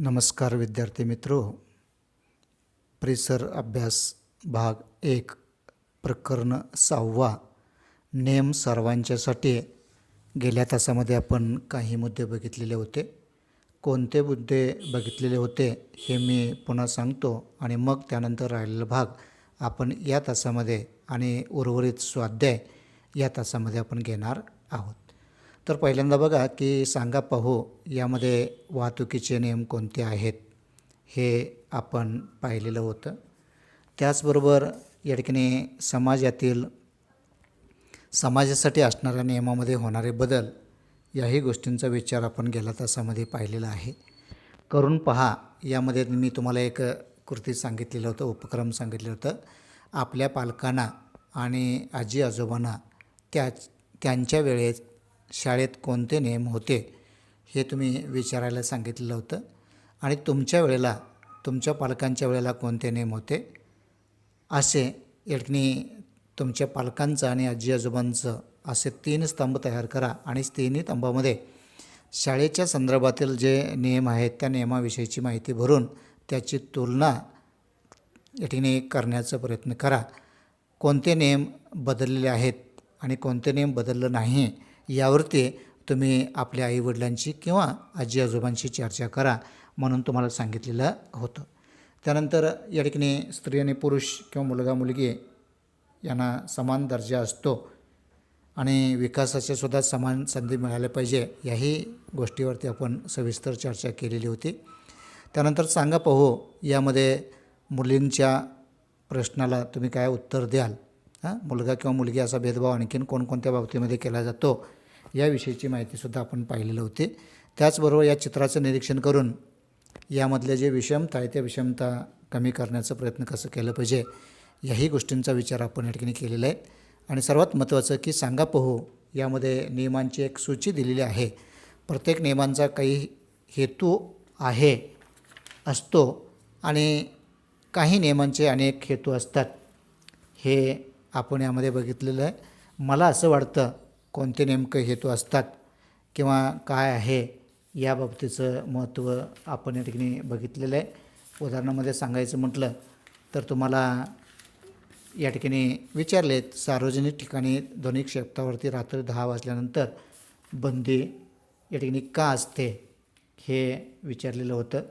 नमस्कार विद्यार्थी मित्रो. परिसर अभ्यास भाग 1 प्रकरण 6 नेम सर्वांच्यासाठी. गेल्या तासामध्ये आपण काही मुद्दे बघितलेले होते. कोणते मुद्दे बघितलेले होते हे मी पुन्हा सांगतो आणि मग त्यानंतर राहिलेला भाग आपण या तासामध्ये आणि उर्वरित स्वाध्याय या तासामध्ये आपण घेणार आहोत. तर पहिल्यांदा बघा की सांगा पाहू यामध्ये वाहतुकीचे नियम कोणते आहेत हे आपण पाहिलेलं होतं. त्याचबरोबर या ठिकाणी समाजासाठी असणाऱ्या नियमामध्ये होणारे बदल याही गोष्टींचा विचार आपण गेल्या तासामध्ये पाहिलेला आहे. करून पहा यामध्ये मी तुम्हाला एक कृती सांगितलेलं होतं, उपक्रम सांगितलं होतं. आपल्या पालकांना आणि आजी आजोबांना त्यांच्या वेळेत शाळेत कोणते नियम होते हे तुम्ही विचारायला सांगितलेलं होतं आणि तुमच्या वेळेला तुमच्या पालकांच्या वेळेला कोणते नियम होते असे या ठिकाणी तुमच्या पालकांचं आणि आजी आजोबांचं असे 3 स्तंभ तयार करा आणि 3ही स्तंभामध्ये शाळेच्या संदर्भातील जे नियम आहेत त्या नियमाविषयीची माहिती भरून त्याची तुलना या ठिकाणी करण्याचा प्रयत्न करा. कोणते नियम बदललेले आहेत आणि कोणते नियम बदललं नाही यावरती तुम्ही आपल्या आईवडिलांची किंवा आजी आजोबांशी चर्चा करा म्हणून तुम्हाला सांगितलेलं होतं. त्यानंतर या ठिकाणी स्त्री आणि पुरुष किंवा मुलगा मुलगी यांना समान दर्जा असतो आणि विकासाच्यासुद्धा समान संधी मिळाल्या पाहिजे याही गोष्टीवरती आपण सविस्तर चर्चा केलेली होती. त्यानंतर सांगा पाहू यामध्ये मुलींच्या प्रश्नाला तुम्ही काय उत्तर द्याल. मुलगा किंवा मुलगी असा भेदभाव आणखीन कोणकोणत्या बाबतीमध्ये केला जातो याविषयीची माहितीसुद्धा आपण पाहिलेली होती. त्याचबरोबर या चित्राचं निरीक्षण करून यामधले जे विषमता आहे त्या विषमता कमी करण्याचा प्रयत्न कसं केलं पाहिजे याही गोष्टींचा विचार आपण या ठिकाणी केलेला आहे. आणि सर्वात महत्त्वाचं की सांगा पाहू यामध्ये नियमांची एक सूची दिलेली आहे. प्रत्येक नियमांचा काही हेतू असतो आणि काही नियमांचे अनेक हेतू असतात हे आपण यामध्ये बघितलेलं आहे. मला असं वाटतं कोणते नेमकं हेतू असतात किंवा काय आहे या बाबतीचं महत्त्व आपण या ठिकाणी बघितलेलं आहे. उदाहरणामध्ये सांगायचं म्हटलं तर तुम्हाला या ठिकाणी विचारलेत सार्वजनिक ठिकाणी ध्वनी क्षेपकावरती रात्री 10 वाजल्यानंतर बंदी या ठिकाणी का असते हे विचारलेलं होतं.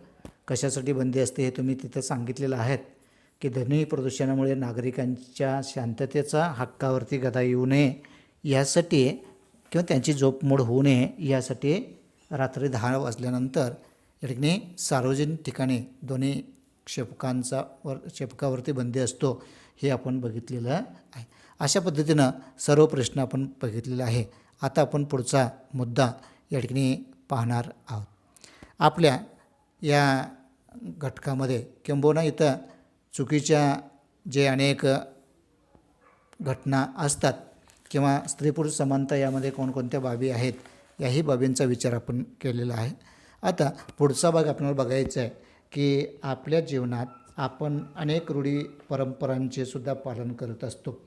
कशासाठी बंदी असते हे तुम्ही तिथं सांगितलेलं आहेत की ध्वनी प्रदूषणामुळे नागरिकांच्या शांततेचा हक्कावरती गदा येऊ नये यासाठी किंवा त्यांची झोपमोड होऊ नये यासाठी रात्री 10 वाजल्यानंतर या ठिकाणी सार्वजनिक ठिकाणी ध्वनी क्षेपकावरती बंदी असतो हे आपण बघितलेलं आहे. अशा पद्धतीनं सर्व प्रश्न आपण बघितलेला आहे. आता आपण पुढचा मुद्दा या ठिकाणी पाहणार आहोत. आपल्या या घटकामध्ये किंबहुना इथं चुकीच्या जे अनेक घटना असतात किंवा स्त्री पुरुष समानता यामध्ये कोणकोणत्या बाबी आहेत याही बाबींचा विचार आपण केलेला आहे. आता पुढचा भाग आपल्याला बघायचा आहे की आपल्या जीवनात आपण अनेक रूढी परंपरांचे सुद्धा पालन करत असतो.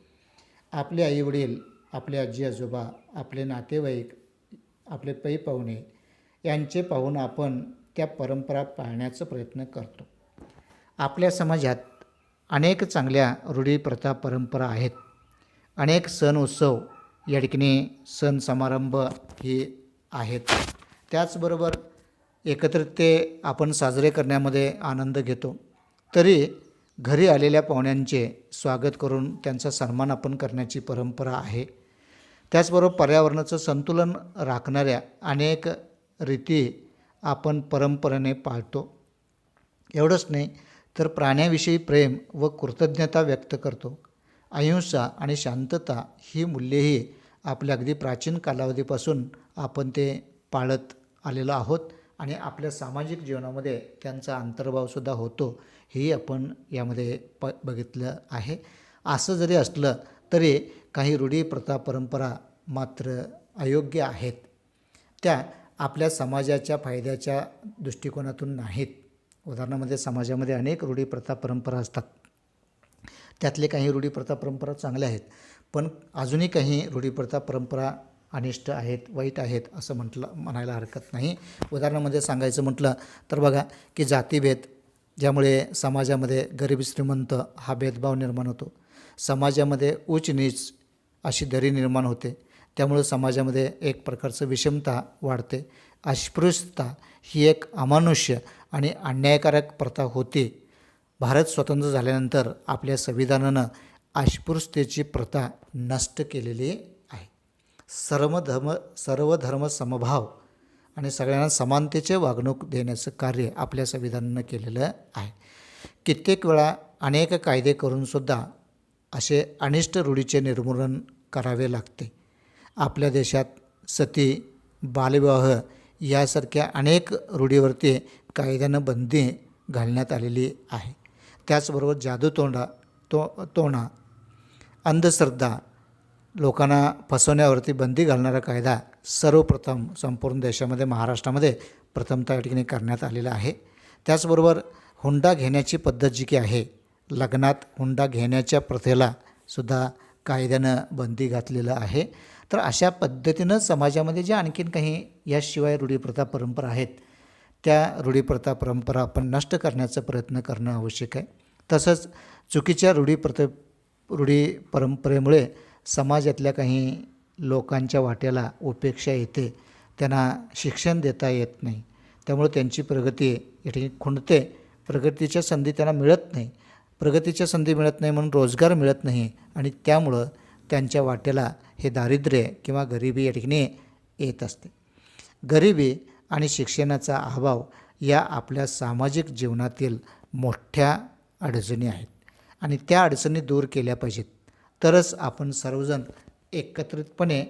आपले आईवडील, आपले आजी आजोबा, आपले नातेवाईक, आपले पै पाहुणे यांचे पाहून आपण त्या परंपरा पाळण्याचा प्रयत्न करतो. आपल्या समाजात अनेक चांगल्या रूढी प्रथा परंपरा आहेत. अनेक सण उत्सव या ठिकाणी सण समारंभ हे आहेत. त्याचबरोबर एकत्रित ते आपण साजरे करण्यामध्ये आनंद घेतो. तरी घरी आलेल्या पाहुण्यांचे स्वागत करून त्यांचा सन्मान आपण करण्याची परंपरा आहे. त्याचबरोबर पर्यावरणाचं संतुलन राखणाऱ्या अनेक रीती आपण परंपरेने पाळतो. एवढंच नाही तर प्राण्याविषयी प्रेम व कृतज्ञता व्यक्त करतो. अहिंसा आणि शांतता ही मूल्येही आपल्या अगदी प्राचीन कालावधीपासून आपण ते पाळत आलेलो आहोत आणि आपल्या सामाजिक जीवनामध्ये त्यांचा अंतर्भावसुद्धा होतो हेही आपण यामध्ये बघितलं आहे. असं जरी असलं तरी काही रूढी प्रथा परंपरा मात्र अयोग्य आहेत. त्या आपल्या समाजाच्या फायद्याच्या दृष्टिकोनातून नाहीत. उदाहरणामध्ये समाजामध्ये अनेक रूढी प्रथा परंपरा असतात. त्यातले काही रूढी प्रथा परंपरा चांगल्या आहेत पण अजूनही काही रूढी प्रथा परंपरा अनिष्ट आहेत, वाईट आहेत असं म्हणायला हरकत नाही. उदाहरणामध्ये सांगायचं म्हटलं तर बघा की जातीभेद, ज्यामुळे समाजामध्ये गरीब श्रीमंत हा भेदभाव निर्माण होतो. समाजामध्ये उच्च नीच अशी दरी निर्माण होते. त्यामुळे समाजामध्ये एक प्रकारचं विषमता वाढते. अस्पृश्यता ही एक अमानुष्य आणि अन्यायकारक प्रथा होती. भारत स्वतंत्र झाल्यानंतर आपल्या संविधानानं अस्पृश्यतेची प्रथा नष्ट केलेली आहे. सर्व धर्म समभाव आणि सगळ्यांना समानतेचे वागणूक देण्याचं कार्य आपल्या संविधानानं केलेलं आहे. कित्येक वेळा अनेक कायदे करूनसुद्धा असे अनिष्ट रूढीचे निर्मूलन करावे लागते. आपल्या देशात सती, बालविवाह यासारख्या अनेक रूढीवरती कायद्यानं बंदी घालण्यात आलेली आहे. त्याचबरोबर जादूटोणा, अंधश्रद्धा, लोकांना फसवण्यावरती बंदी घालणारा कायदा सर्वप्रथम संपूर्ण देशामध्ये महाराष्ट्रामध्ये प्रथमतः या ठिकाणी करण्यात आलेला आहे. त्याचबरोबर हुंडा घेण्याची पद्धत जी की आहे, लग्नात हुंडा घेण्याच्या प्रथेला सुद्धा कायद्यानं बंदी घातलेलं आहे. तर अशा पद्धतीनं समाजामध्ये ज्या आणखीन काही याशिवाय रूढीप्रथा परंपरा आहेत, त्या रूढीप्रथा परंपरा आपण नष्ट करण्याचा प्रयत्न करणं आवश्यक आहे. तसंच चुकीच्या रूढी परंपरेमुळे समाजातल्या काही लोकांच्या वाट्याला उपेक्षा येते, त्यांना शिक्षण देता येत नाही, त्यामुळे त्यांची प्रगती या ठिकाणी खुंटते. प्रगतीच्या संधी त्यांना मिळत नाही. प्रगतीच्या संधी मिळत नाही म्हणून रोजगार मिळत नाही आणि त्यामुळं त्यांच्या वाट्याला हे दारिद्र्य किंवा गरिबी या ठिकाणी येत असते. गरिबी आणि शिक्षणाचा अभाव या आपल्या सामाजिक जीवनातील मोठ्या अडचणी आहेत आणि त्या अडचणी दूर केल्या पाहिजेत. तरच आपण सर्वजण एकत्रितपणे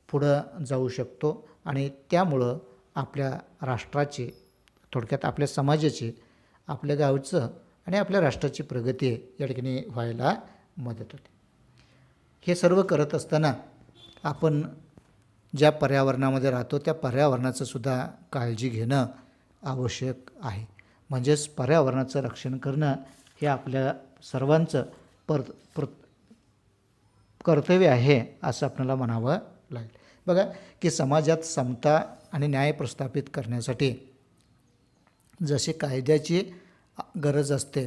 पुढं जाऊ शकतो आणि त्यामुळं आपल्या राष्ट्राची, थोडक्यात आपल्या समाजाची, आपल्या गावचं आणि आपल्या राष्ट्राची प्रगती या ठिकाणी व्हायला मदत होते. हे सर्व करत असताना आपण ज्या पर्यावरणामध्ये राहतो त्या पर्यावरणाचं सुद्धा काळजी घेणं आवश्यक आहे. म्हणजेच पर्यावरणाचं रक्षण करणं हे आपल्या सर्वांचं कर्तव्य आहे असं आपल्याला म्हणावं लागेल. बघा की समाजात समता आणि न्याय प्रस्थापित करण्यासाठी जसे कायद्याची गरज असते,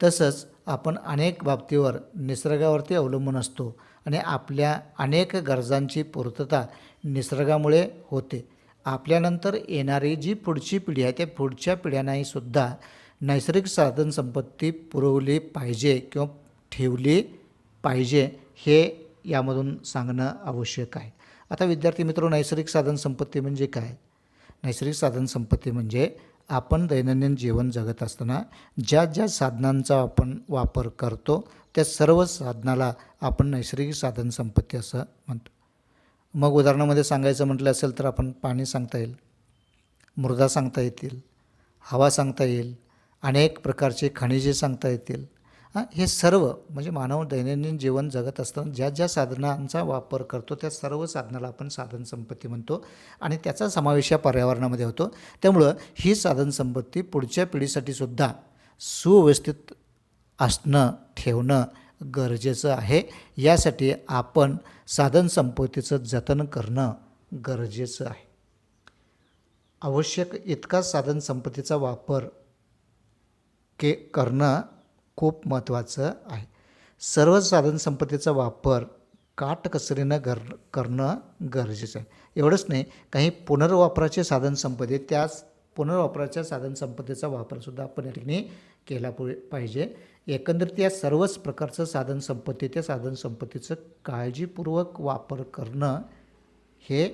तसंच आपण अनेक बाबतीवर निसर्गावरती अवलंबून असतो आणि आपल्या अनेक गरजांची पूर्तता निसर्गामुळे होते. आपल्यानंतर येणारी जी पुढची पिढी आहे त्या पुढच्या पिढ्यांनाही सुद्धा नैसर्गिक साधनसंपत्ती पुरवली पाहिजे किंवा ठेवली पाहिजे, हे यामधून सांगणं आवश्यक आहे. आता विद्यार्थी मित्र, नैसर्गिक साधनसंपत्ती म्हणजे काय? नैसर्गिक साधनसंपत्ती म्हणजे आपण दैनंदिन जीवन जगत असताना ज्या ज्या साधनांचा आपण वापर करतो त्या सर्व साधनाला आपण नैसर्गिक साधनसंपत्ती असं म्हणतो. मग उदाहरणामध्ये सांगायचं म्हटलं असेल तर आपण पाणी सांगता येईल, मृदा सांगता येतील, हवा सांगता येईल, अनेक प्रकारचे खनिजे सांगता येतील. हे सर्व म्हणजे मानव दैनंदिन जीवन जगत असताना ज्या ज्या साधनांचा वापर करतो त्या सर्व साधनाला आपण साधनसंपत्ती म्हणतो आणि त्याचा समावेश या पर्यावरणामध्ये होतो. त्यामुळं ही साधनसंपत्ती पुढच्या पिढीसाठी सुद्धा सुव्यवस्थित असणं, ठेवणं गरजेचं आहे. यासाठी आपण साधनसंपत्तीचं जतन करणं गरजेचं आहे. आवश्यक इतका साधनसंपत्तीचा वापर करणं खूप महत्त्वाचं आहे. सर्व साधनसंपत्तीचा वापर काटकसरीनं करणं गरजेचं आहे. एवढंच नाही, काही पुनर्वापराचे साधनसंपत्ती, त्याच पुनर्वापराच्या साधनसंपत्तीचा वापरसुद्धा आपण या ठिकाणी केला पाहिजे. एकंदरीत या सर्वच प्रकारचं साधनसंपत्ती, त्या साधनसंपत्तीचं काळजीपूर्वक वापर करणं हे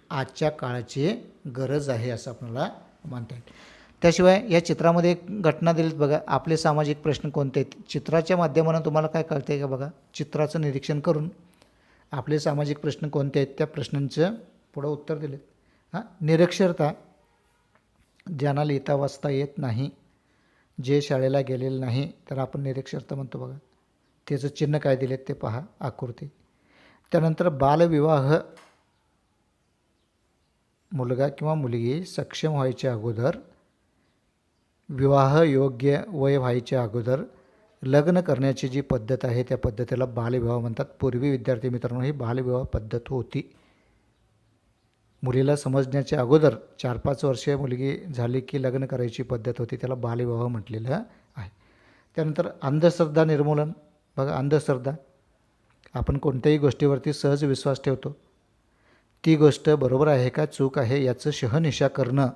आजच्या काळाची गरज आहे असं आपल्याला म्हणता येईल. त्याशिवाय या चित्रामध्ये एक घटना दिलीत बघा, आपले सामाजिक प्रश्न कोणते आहेत. चित्राच्या माध्यमानं तुम्हाला काय कळतं आहे का बघा, चित्राचं निरीक्षण करून आपले सामाजिक प्रश्न कोणते आहेत त्या प्रश्नांचं पुढं उत्तर दिलेत. निरक्षरता, ज्यांना लिहिता वाचता येत नाही, जे शाळेला गेलेले नाही त्याला आपण निरक्षरता म्हणतो बघा. त्याचं चिन्ह काय दिलेत ते पहा, आकृती. त्यानंतर बालविवाह, मुलगा किंवा मुलगी सक्षम व्हायच्या अगोदर, विवाह योग्य वय व्हायच्या अगोदर लग्न करण्याची जी पद्धत आहे त्या पद्धतीला बालविवाह म्हणतात. पूर्वी विद्यार्थी मित्रांनो ही बालविवाह पद्धत होती. मुलीला समजण्याच्या अगोदर 4-5 वर्षे मुलगी झाली की लग्न करायची पद्धत होती, त्याला बालविवाह म्हटलेलं आहे. त्यानंतर अंधश्रद्धा निर्मूलन. बघा, अंधश्रद्धा, आपण कोणत्याही गोष्टीवरती सहज विश्वास ठेवतो, ती गोष्ट बरोबर आहे का चूक आहे याचं शहनिशा करणं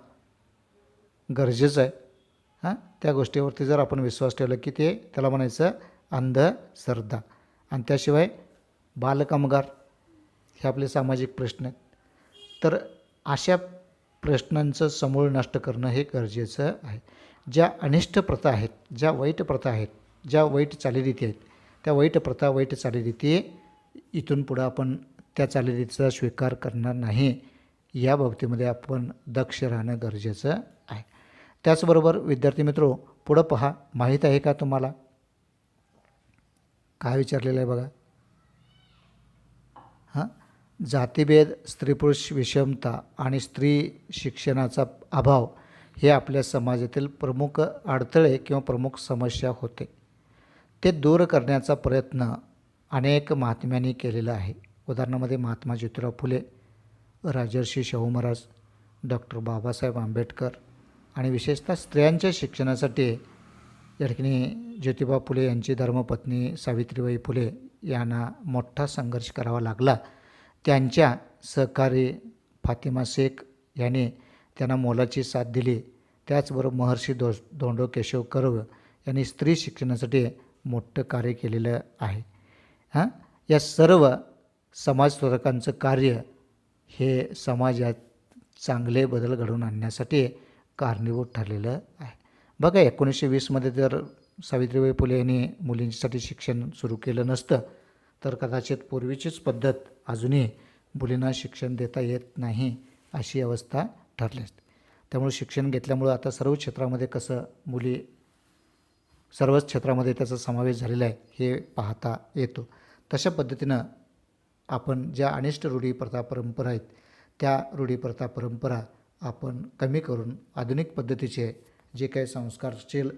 गरजेचं आहे. त्या गोष्टीवरती जर आपण विश्वास ठेवला की त्याला म्हणायचं अंधश्रद्धा. आणि त्याशिवाय बालकामगार हे आपले सामाजिक प्रश्न आहेत. तर अशा प्रश्नांचं समूळ नष्ट करणं हे गरजेचं आहे. ज्या अनिष्ट प्रथा आहेत, ज्या वाईट प्रथा आहेत, ज्या वाईट चालीरीती आहेत, त्या वाईट प्रथा, वाईट चालीरीती इथून पुढं आपण त्या चालीरीतीचा स्वीकार करणार नाही, या बाबतीमध्ये आपण दक्ष राहणं गरजेचं आहे. त्याचबरोबर विद्यार्थी मित्रो, पुढं पहा, माहीत आहे का तुम्हाला काय विचारलेलं आहे बघा. जातिभेद, स्त्री पुरुष विषमता आणि स्त्री शिक्षणाचा अभाव हे आपल्या समाजातील प्रमुख अडथळे किंवा प्रमुख समस्या होते. ते दूर करण्याचा प्रयत्न अनेक महात्म्यांनी केलेला आहे. उदाहरणामध्ये महात्मा ज्योतिराव फुले, राजर्षी शाहू महाराज, डॉक्टर बाबासाहेब आंबेडकर आणि विशेषतः स्त्रियांच्या शिक्षणासाठी या ठिकाणी ज्योतिबा फुले यांची धर्मपत्नी सावित्रीबाई फुले यांना मोठा संघर्ष करावा लागला. त्यांच्या सहकारी फातिमा शेख यांनी त्यांना मोलाची साथ दिली. त्याचबरोबर महर्षी धोंडो केशव कर्वे यांनी स्त्री शिक्षणासाठी मोठं कार्य केलेलं आहे. या सर्व समाजसुधारकांचं कार्य हे समाजात चांगले बदल घडवून आणण्यासाठी कारणीभूत ठरलेलं आहे. बघा, 1920मध्ये जर सावित्रीबाई फुले यांनी मुलींसाठी शिक्षण सुरू केलं नसतं तर कदाचित पूर्वीचीच पद्धत अजूनही मुलींना शिक्षण देता येत नाही अशी अवस्था ठरली असते. त्यामुळे शिक्षण घेतल्यामुळं आता सर्व क्षेत्रामध्ये कसं मुली सर्वच क्षेत्रामध्ये त्याचा समावेश झालेला आहे हे पाहता येतो. तशा पद्धतीनं आपण ज्या अनिष्ट रूढी प्रथा परंपरा आहेत त्या रूढी प्रथा परंपरा आपण कमी करून आधुनिक पद्धतीचे जे काही संस्कारशील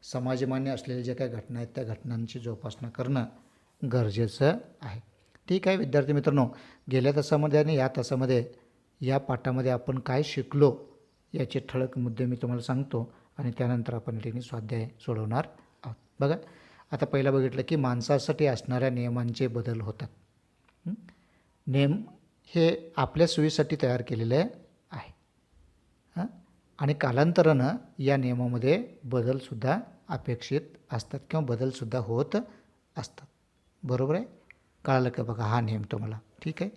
समाजमान्य असलेले जे काही घटना आहेत त्या घटनांची जोपासना करणं गरजेचं आहे. ठीक आहे विद्यार्थी मित्रांनो, गेल्या तासामध्ये आणि या तासामध्ये या पाठामध्ये आपण काय शिकलो याचे ठळक मुद्दे मी तुम्हाला सांगतो आणि त्यानंतर आपण या ठिकाणी स्वाध्याय सोडवणार आहोत. बघा, आता पहिला बघितलं की माणसासाठी असणाऱ्या नियमांचे बदल होतात. नियम हे आपल्या सोयीसाठी तयार केलेले आहे आणि कालांतरानं या नियमामध्ये बदलसुद्धा अपेक्षित असतात किंवा बदलसुद्धा होत असतात. बरोबर आहे, कळालं का बघा हा नियम तुम्हाला. ठीक आहे,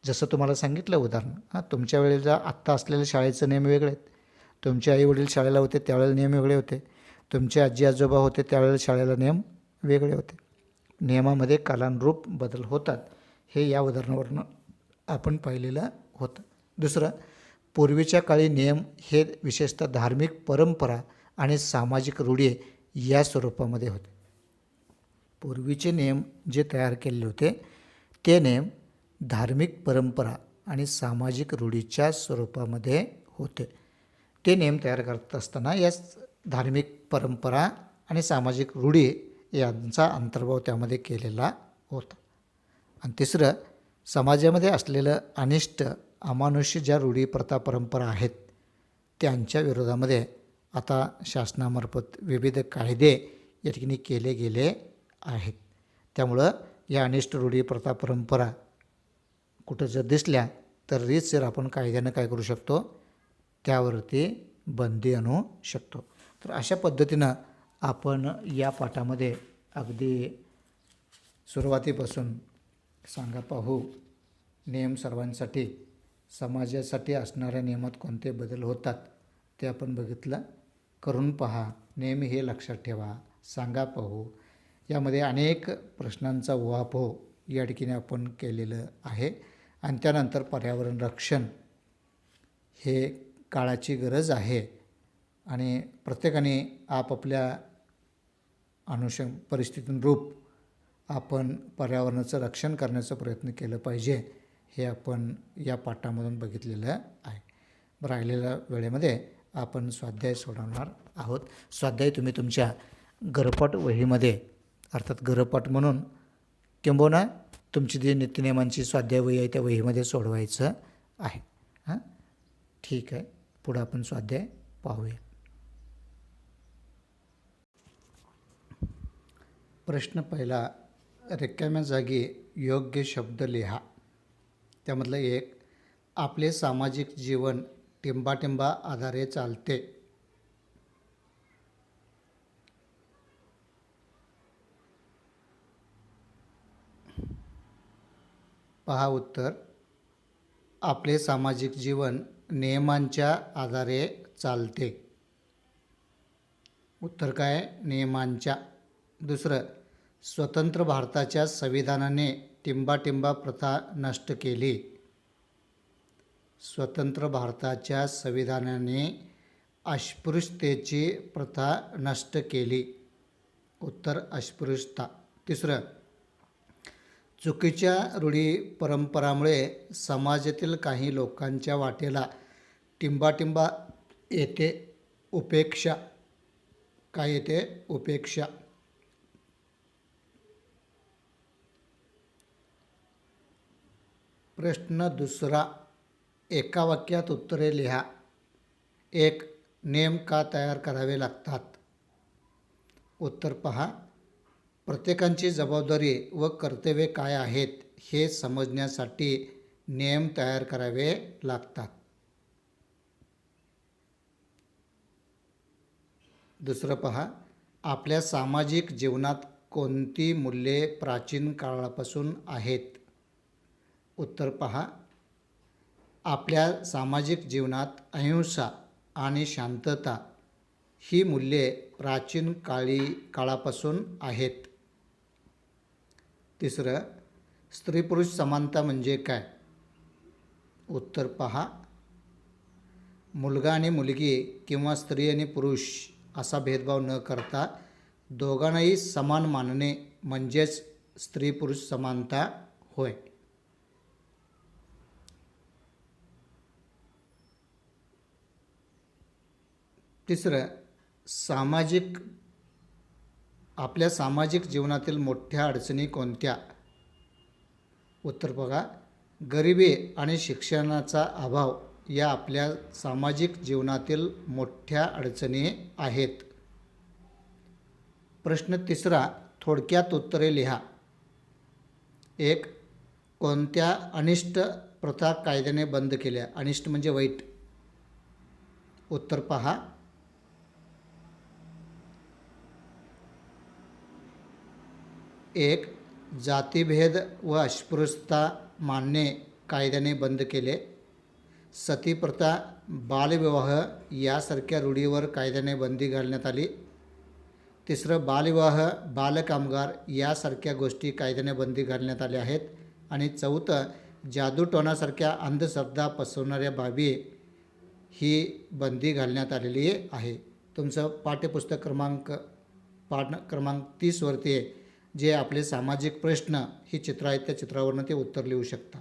जसं तुम्हाला सांगितलं उदाहरण, तुमच्या वेळेला आत्ता असलेल्या शाळेचे नियम वेगळे आहेत. तुमचे आई वडील शाळेला होते त्यावेळेला नियम वेगळे होते, तुमचे आजी आजोबा होते त्यावेळेला शाळेला नियम वेगळे होते. नियमामध्ये कालानुरूप बदल होतात हे या उदाहरणावरून आपण पाहिलेलं होतं. दुसरं, पूर्वीच्या काळी नियम हे विशेषतः धार्मिक परंपरा आणि सामाजिक रूढी या स्वरूपामध्ये होते. पूर्वीचे नियम जे तयार केलेले होते ते नियम धार्मिक परंपरा आणि सामाजिक रूढीच्या स्वरूपामध्ये होते. ते नियम तयार करत असताना या धार्मिक परंपरा आणि सामाजिक रूढी यांचा अंतर्भाव त्यामध्ये केलेला होता. आणि तिसरं, समाजामध्ये असलेलं अनिष्ट अमानुष्य ज्या रूढी प्रथा परंपरा आहेत त्यांच्या विरोधामध्ये आता शासनामार्फत विविध कायदे या ठिकाणी केले गेले आहेत. त्यामुळं या अनिष्ट रूढी प्रथा परंपरा कुठं जर दिसल्या तर रीतसर आपण कायद्यानं काय करू शकतो, त्यावरती बंदी आणू शकतो. तर अशा पद्धतीनं आपण या पाठामध्ये अगदी सुरुवातीपासून सांगा पाहू नियम सर्वांसाठी, समाजासाठी असणाऱ्या नियमात कोणते बदल होतात ते आपण बघितलं. करून पहा, नेहमी हे लक्षात ठेवा, सांगा पाहू, यामध्ये अनेक प्रश्नांचा उहापोह या ठिकाणी आपण केलेलं आहे. आणि त्यानंतर पर्यावरण रक्षण हे काळाची गरज आहे आणि प्रत्येकाने आपापल्या परिस्थितीनुरूप आपण पर्यावरणाचं रक्षण करण्याचा प्रयत्न केलं पाहिजे हे आपण या पाठामधून बघितलेलं आहे. राहिलेल्या वेळेमध्ये आपण स्वाध्याय सोडवणार आहोत. स्वाध्याय तुम्ही तुमच्या गृहपाठ वहीमध्ये, अर्थात गृहपाठ म्हणून किंबहुना तुमची जी नित्यनियमांची स्वाध्याय वही आहे त्या वहीमध्ये सोडवायचं आहे. हां, ठीक आहे. पुढं आपण स्वाध्याय पाहूया. प्रश्न पहिला, रिकाम्या जागी योग्य शब्द लिहा. त्यामधलं एक, आपले सामाजिक जीवन टिंबाटिंबा आधारे चालते. पहा उत्तर, आपले सामाजिक जीवन नियमांच्या आधारे चालते. उत्तर काय? नियमांच्या. दुसरं, स्वतंत्र भारताच्या संविधानाने टिंबाटिंबा प्रथा नष्ट केली. स्वतंत्र भारताच्या संविधानाने अस्पृश्यतेची प्रथा नष्ट केली. उत्तर अस्पृश्यता. तिसरं, चुकीच्या रूढी परंपरामुळे समाजातील काही लोकांच्या वाटेला टिंबाटिंबा येते. उपेक्षा. काय येते? उपेक्षा. प्रश्न दुसरा, एका वाक्यात उत्तरे लिहा. एक, नियम का तयार करावे लागतात? उत्तर पहा, प्रत्येकाची जबाबदारी व कर्तव्ये काय आहेत हे समजण्यासाठी नियम तयार करावे लागतात. दुसरं पहा, आपल्या सामाजिक जीवनात कोणती मूल्ये प्राचीन काळापासून आहेत? उत्तर पहा, आपल्या सामाजिक जीवनात अहिंसा आणि शांतता ही मूल्ये प्राचीन काळापासून आहेत. तिसरं, स्त्री पुरुष समानता म्हणजे काय? उत्तर पहा, मुलगा आणि मुलगी किंवा स्त्री आणि पुरुष असा भेदभाव न करता दोघांनाही समान मानणे म्हणजेच स्त्री पुरुष समानता होय. तिसरं, आपल्या सामाजिक जीवनातील मोठ्या अडचणी कोणत्या? उत्तर बघा, गरिबी आणि शिक्षणाचा अभाव या आपल्या सामाजिक जीवनातील मोठ्या अडचणी आहेत. प्रश्न तिसरा, थोडक्यात उत्तरे लिहा. एक, कोणत्या अनिष्ट प्रथा कायद्याने बंद केल्या? अनिष्ट म्हणजे वाईट. उत्तर पहा, एक, जातीभेद व अस्पृश्यता मानणे कायद्याने बंद केले. सतीप्रथा, बालविवाह यासारख्या रूढीवर कायद्याने बंदी घालण्यात आली. तिसरं, बालविवाह, बालकामगार यासारख्या गोष्टी कायद्याने बंदी घालण्यात आल्या आहेत. आणि चौथं, जादूटोणासारख्या अंधश्रद्धा पसरवणाऱ्या बाबी ही बंदी घालण्यात आलेली आहे. तुमचं पाठ्यपुस्तक पाठ क्रमांक 30वरती आहे, जे आपले सामाजिक प्रश्न ही चित्र आहेत, त्या चित्रावरनं ते उत्तर लिहू शकता.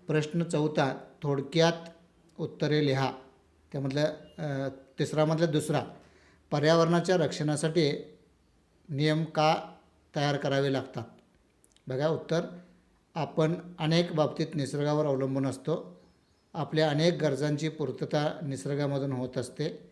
प्रश्न चौथा, थोडक्यात उत्तरे लिहा. त्यामधलं तिसरामधलं दुसरा, पर्यावरणाच्या रक्षणासाठी नियम का तयार करावे लागतात? बघा उत्तर, आपण अनेक बाबतीत निसर्गावर अवलंबून असतो. आपल्या अनेक गरजांची पूर्तता निसर्गामधून होत असते.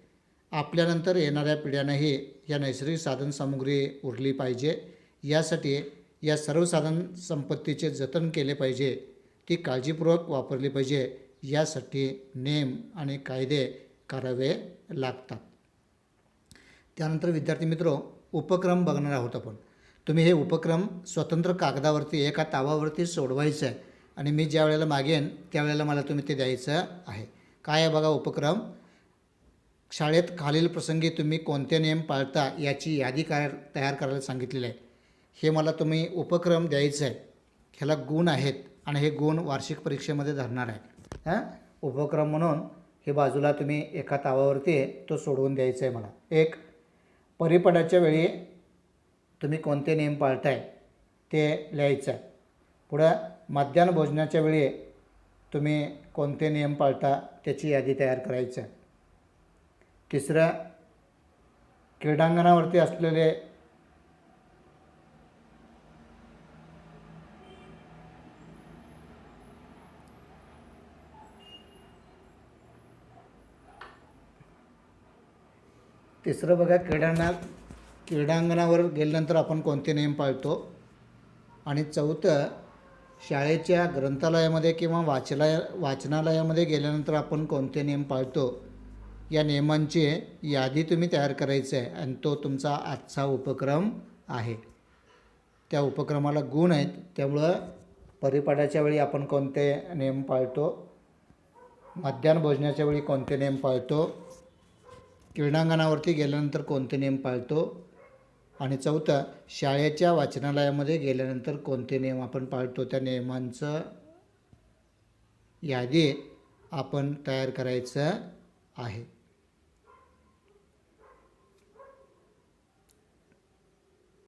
आपल्यानंतर येणाऱ्या पिढ्यांनाही या नैसर्गिक साधनसामुग्री उरली पाहिजे. यासाठी या सर्व साधन संपत्तीचे जतन केले पाहिजे, ती काळजीपूर्वक वापरली पाहिजे. यासाठी नियम आणि कायदे करावे लागतात. त्यानंतर विद्यार्थी मित्र, उपक्रम बघणार आहोत आपण. तुम्ही हे उपक्रम स्वतंत्र कागदावरती एका तावावरती सोडवायचं आहे आणि मी ज्या वेळेला मागेन त्यावेळेला मला तुम्ही ते द्यायचं आहे. काय आहे बघा उपक्रम. शाळेत खालील प्रसंगी तुम्ही कोणते नियम पाळता याची यादी तयार करायला सांगितलेलं आहे. हे मला तुम्ही उपक्रम द्यायचं आहे. ह्याला गुण आहेत आणि हे गुण वार्षिक परीक्षेमध्ये धरणार आहे. उपक्रम म्हणून हे बाजूला तुम्ही एका तावावरती तो सोडवून द्यायचं आहे मला. एक, परिपाठाच्या वेळी तुम्ही कोणते नियम पाळताय ते लिहायचं आहे. पुढं, मध्यान्ह भोजनाच्या वेळी तुम्ही कोणते नियम पाळता त्याची यादी तयार करायचं आहे. तिसरं, क्रीडांगणावरती असलेले तिसरं बघा, क्रीडांगणावर गेल्यानंतर आपण कोणते नियम पाळतो. आणि चौथं, शाळेच्या ग्रंथालयामध्ये किंवा वाचनालयामध्ये गेल्यानंतर आपण कोणते नियम पाळतो. या नियमांची यादी तुम्ही तयार करायची आहे आणि तो तुमचा आजचा उपक्रम आहे. त्या उपक्रमाला गुण आहेत, त्यामुळं परिपाठाच्या वेळी आपण कोणते नियम पाळतो, मध्यान्ह भोजनाच्या वेळी कोणते नियम पाळतो, क्रीडांगणावरती गेल्यानंतर कोणते नियम पाळतो, आणि चौथं, शाळेच्या वाचनालयामध्ये गेल्यानंतर कोणते नियम आपण पाळतो. त्या नियमांचं यादी आपण तयार करायचं आहे.